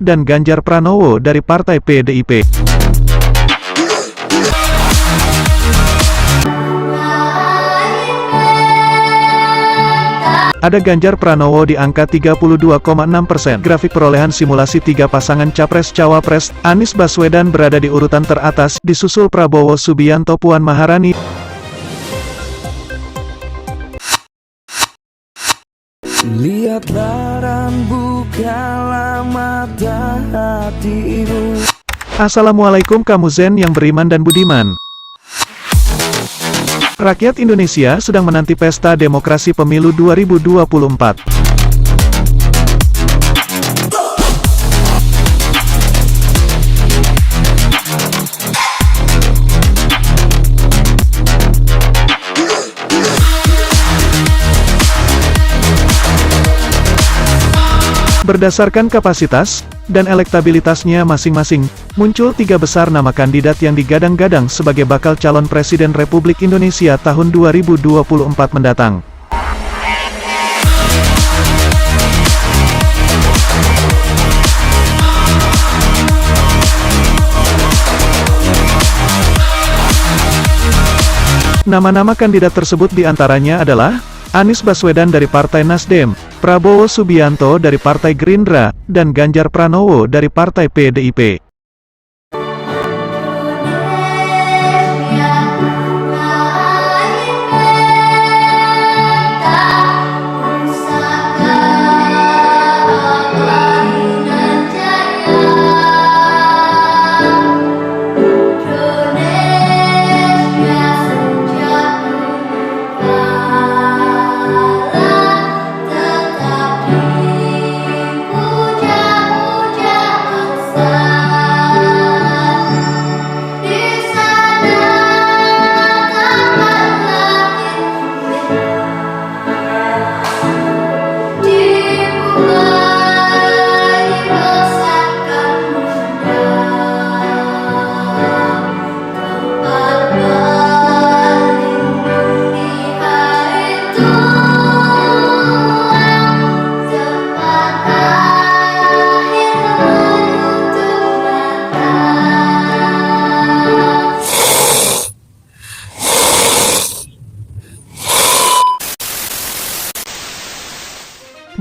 dan Ganjar Pranowo dari Partai PDIP. Ada Ganjar Pranowo di angka 32,6%. Grafik perolehan simulasi 3 pasangan Capres-Cawapres, Anies Baswedan berada di urutan teratas, disusul Prabowo Subianto Puan Maharani. Lihatlah dan bukalah mata hatimu. Assalamualaikum kamu Zen yang beriman dan budiman. Rakyat Indonesia sedang menanti pesta demokrasi pemilu 2024. Berdasarkan kapasitas dan elektabilitasnya masing-masing, muncul 3 besar nama kandidat yang digadang-gadang sebagai bakal calon Presiden Republik Indonesia tahun 2024 mendatang. Nama-nama kandidat tersebut diantaranya adalah Anies Baswedan dari Partai Nasdem, Prabowo Subianto dari Partai Gerindra, dan Ganjar Pranowo dari Partai PDIP.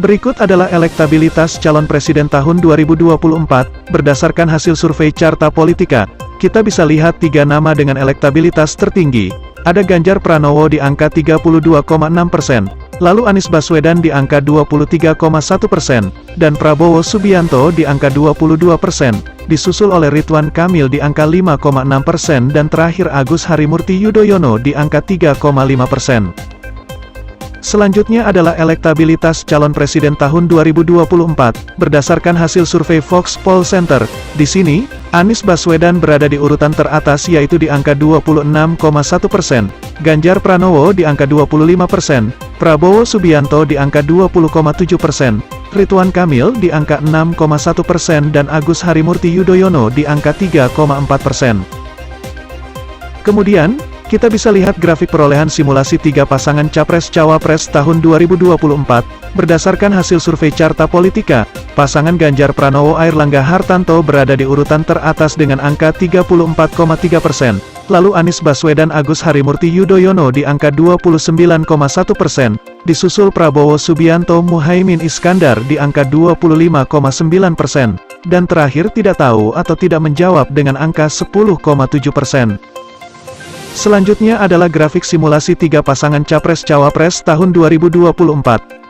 Berikut adalah elektabilitas calon presiden tahun 2024, berdasarkan hasil survei Carta Politika. Kita bisa lihat 3 nama dengan elektabilitas tertinggi. Ada Ganjar Pranowo di angka 32,6%, lalu Anies Baswedan di angka 23,1%, dan Prabowo Subianto di angka 22%, disusul oleh Ridwan Kamil di angka 5,6% dan terakhir Agus Harimurti Yudhoyono di angka 3,5%. Selanjutnya adalah elektabilitas calon presiden tahun 2024, berdasarkan hasil survei Fox Poll Center. Di sini, Anies Baswedan berada di urutan teratas yaitu di angka 26,1%, Ganjar Pranowo di angka 25%, Prabowo Subianto di angka 20,7%, Ridwan Kamil di angka 6,1% dan Agus Harimurti Yudhoyono di angka 3,4%. Kemudian, kita bisa lihat grafik perolehan simulasi 3 pasangan Capres-Cawapres tahun 2024, berdasarkan hasil survei Carta Politika. Pasangan Ganjar Pranowo Airlangga Hartanto berada di urutan teratas dengan angka 34,3%, lalu Anies Baswedan Agus Harimurti Yudhoyono di angka 29,1%, disusul Prabowo Subianto Muhaimin Iskandar di angka 25,9%, dan terakhir tidak tahu atau tidak menjawab dengan angka 10,7%. Selanjutnya adalah grafik simulasi 3 pasangan Capres-Cawapres tahun 2024,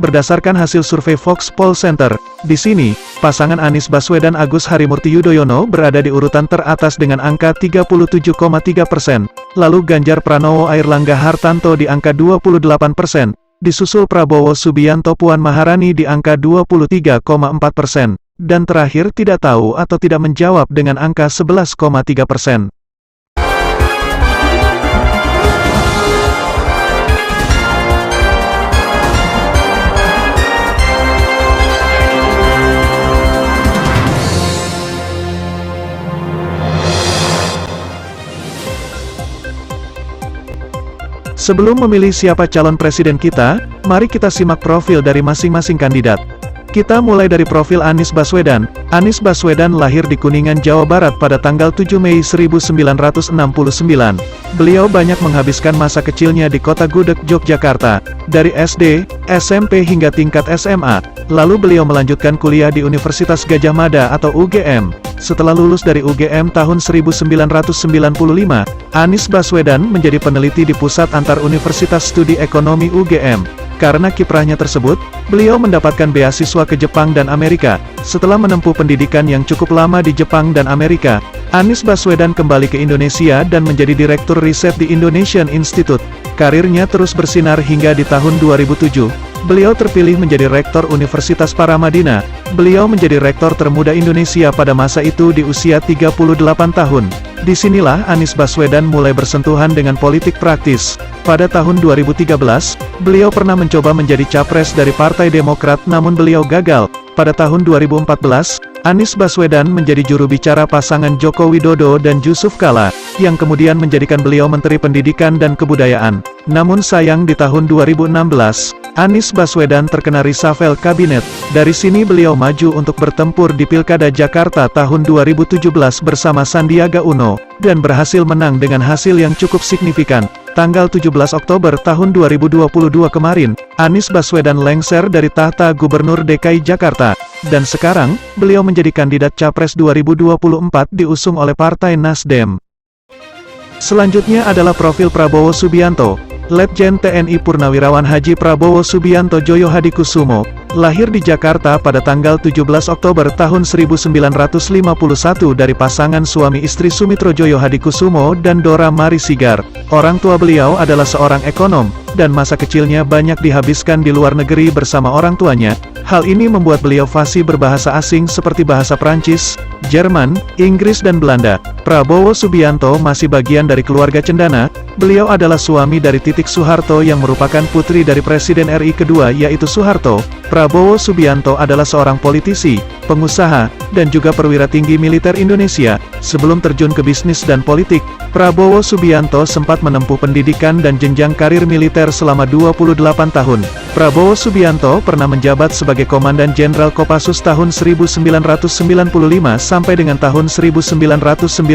berdasarkan hasil survei Fox Poll Center. Di sini, pasangan Anies Baswedan Agus Harimurti Yudhoyono berada di urutan teratas dengan angka 37,3%, lalu Ganjar Pranowo Airlangga Hartanto di angka 28%, disusul Prabowo Subianto Puan Maharani di angka 23,4%, dan terakhir tidak tahu atau tidak menjawab dengan angka 11,3%. Sebelum memilih siapa calon presiden kita, mari kita simak profil dari masing-masing kandidat. Kita mulai dari profil Anies Baswedan. Anies Baswedan lahir di Kuningan, Jawa Barat pada tanggal 7 Mei 1969. Beliau banyak menghabiskan masa kecilnya di Kota Gudeg, Yogyakarta, dari SD, SMP hingga tingkat SMA. Lalu beliau melanjutkan kuliah di Universitas Gadjah Mada atau UGM. Setelah lulus dari UGM tahun 1995, Anies Baswedan menjadi peneliti di Pusat Antar Universitas Studi Ekonomi UGM. Karena kiprahnya tersebut, beliau mendapatkan beasiswa ke Jepang dan Amerika. Setelah menempuh pendidikan yang cukup lama di Jepang dan Amerika, Anies Baswedan kembali ke Indonesia dan menjadi Direktur Riset di Indonesian Institute. Karirnya terus bersinar hingga di tahun 2007. Beliau terpilih menjadi Rektor Universitas Paramadina. Beliau menjadi Rektor termuda Indonesia pada masa itu di usia 38 tahun. Disinilah Anies Baswedan mulai bersentuhan dengan politik praktis. Pada tahun 2013, beliau pernah mencoba menjadi capres dari Partai Demokrat namun beliau gagal. Pada tahun 2014, Anies Baswedan menjadi juru bicara pasangan Joko Widodo dan Yusuf Kala, yang kemudian menjadikan beliau Menteri Pendidikan dan Kebudayaan. Namun sayang di tahun 2016, Anies Baswedan terkena reshuffle kabinet. Dari sini beliau maju untuk bertempur di Pilkada Jakarta tahun 2017 bersama Sandiaga Uno, dan berhasil menang dengan hasil yang cukup signifikan. Tanggal 17 Oktober tahun 2022 kemarin, Anies Baswedan lengser dari tahta Gubernur DKI Jakarta, dan sekarang, beliau menjadi kandidat Capres 2024 diusung oleh Partai Nasdem. Selanjutnya adalah profil Prabowo Subianto. Letjen TNI Purnawirawan Haji Prabowo Subianto Joyo Hadikusumo, lahir di Jakarta pada tanggal 17 Oktober tahun 1951 dari pasangan suami istri Sumitro Joyo Hadikusumo dan Dora Mari Sigar. Orang tua beliau adalah seorang ekonom, dan masa kecilnya banyak dihabiskan di luar negeri bersama orang tuanya. Hal ini membuat beliau fasih berbahasa asing seperti bahasa Prancis, Jerman, Inggris dan Belanda. Prabowo Subianto masih bagian dari keluarga cendana. Beliau adalah suami dari Titik Soeharto yang merupakan putri dari Presiden RI kedua yaitu Soeharto. Prabowo Subianto adalah seorang politisi, pengusaha, dan juga perwira tinggi militer Indonesia. Sebelum terjun ke bisnis dan politik, Prabowo Subianto sempat menempuh pendidikan dan jenjang karir militer selama 28 tahun. Prabowo Subianto pernah menjabat sebagai Komandan Jenderal Kopassus tahun 1995 sampai dengan tahun 1998.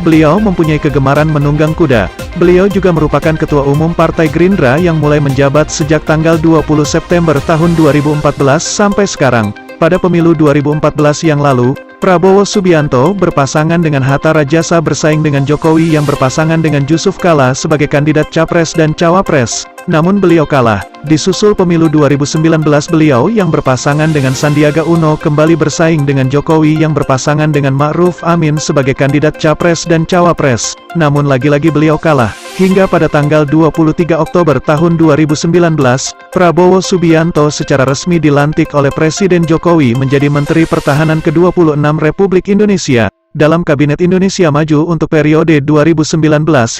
Beliau mempunyai kegemaran menunggang kuda. Beliau juga merupakan Ketua Umum Partai Gerindra yang mulai menjabat sejak tanggal 20 September tahun 2014 sampai sekarang. Pada pemilu 2014 yang lalu, Prabowo Subianto berpasangan dengan Hatta Rajasa bersaing dengan Jokowi yang berpasangan dengan Yusuf Kala sebagai kandidat Capres dan Cawapres. Namun beliau kalah. Disusul pemilu 2019 beliau yang berpasangan dengan Sandiaga Uno kembali bersaing dengan Jokowi yang berpasangan dengan Ma'ruf Amin sebagai kandidat Capres dan Cawapres. Namun lagi-lagi beliau kalah. Hingga pada tanggal 23 Oktober tahun 2019, Prabowo Subianto secara resmi dilantik oleh Presiden Jokowi menjadi Menteri Pertahanan ke-26 Republik Indonesia, dalam Kabinet Indonesia Maju untuk periode 2019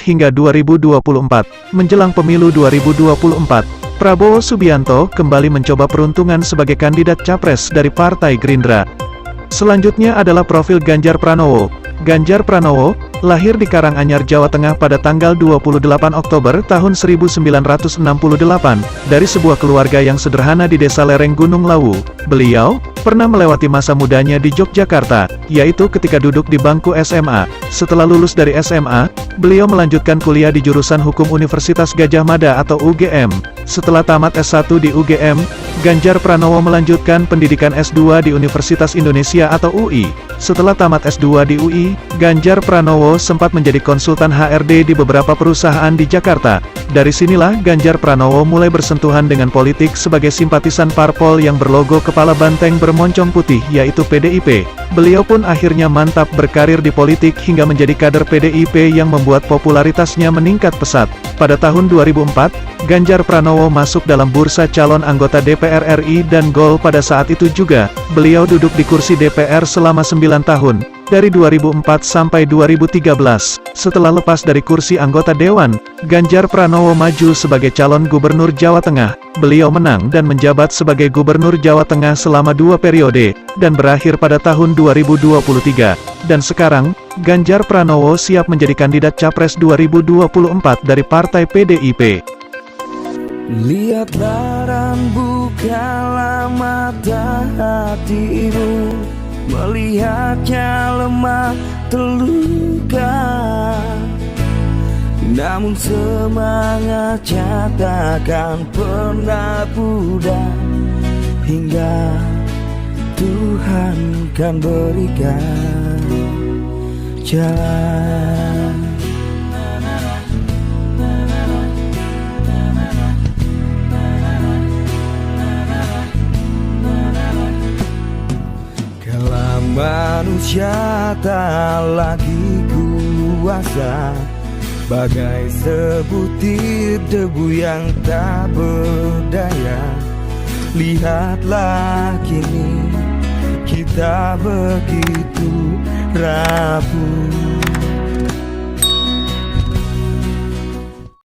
hingga 2024. Menjelang pemilu 2024, Prabowo Subianto kembali mencoba peruntungan sebagai kandidat Capres dari Partai Gerindra. Selanjutnya adalah profil Ganjar Pranowo. Ganjar Pranowo, lahir di Karanganyar, Jawa Tengah pada tanggal 28 Oktober tahun 1968, dari sebuah keluarga yang sederhana di Desa Lereng Gunung Lawu. Beliau pernah melewati masa mudanya di Yogyakarta, yaitu ketika duduk di bangku SMA. Setelah lulus dari SMA, beliau melanjutkan kuliah di jurusan Hukum Universitas Gadjah Mada atau UGM. Setelah tamat S1 di UGM, Ganjar Pranowo melanjutkan pendidikan S2 di Universitas Indonesia atau UI. Setelah tamat S2 di UI, Ganjar Pranowo sempat menjadi konsultan HRD di beberapa perusahaan di Jakarta. Dari sinilah Ganjar Pranowo mulai bersentuhan dengan politik sebagai simpatisan parpol yang berlogo kepala banteng bermoncong putih yaitu PDIP. Beliau pun akhirnya mantap berkarir di politik hingga menjadi kader PDIP yang membuat popularitasnya meningkat pesat. Pada tahun 2004, Ganjar Pranowo masuk dalam bursa calon anggota DPR RI dan gol pada saat itu juga. Beliau duduk di kursi DPR selama 9 tahun, dari 2004 sampai 2013. Setelah lepas dari kursi anggota Dewan, Ganjar Pranowo maju sebagai calon Gubernur Jawa Tengah. Beliau menang dan menjabat sebagai Gubernur Jawa Tengah selama 2 periode, dan berakhir pada tahun 2023. Dan sekarang, Ganjar Pranowo siap menjadi kandidat Capres 2024 dari Partai PDIP. Lihatlah rembulan bukalah mata hatimu, melihatnya lemah terluka, namun semangatnya takkan pernah pudar, hingga Tuhan kan berikan jalan. Kalau manusia tak lagi kuasa, bagai sebutir debu yang tak berdaya, lihatlah kini kita begitu rapuh.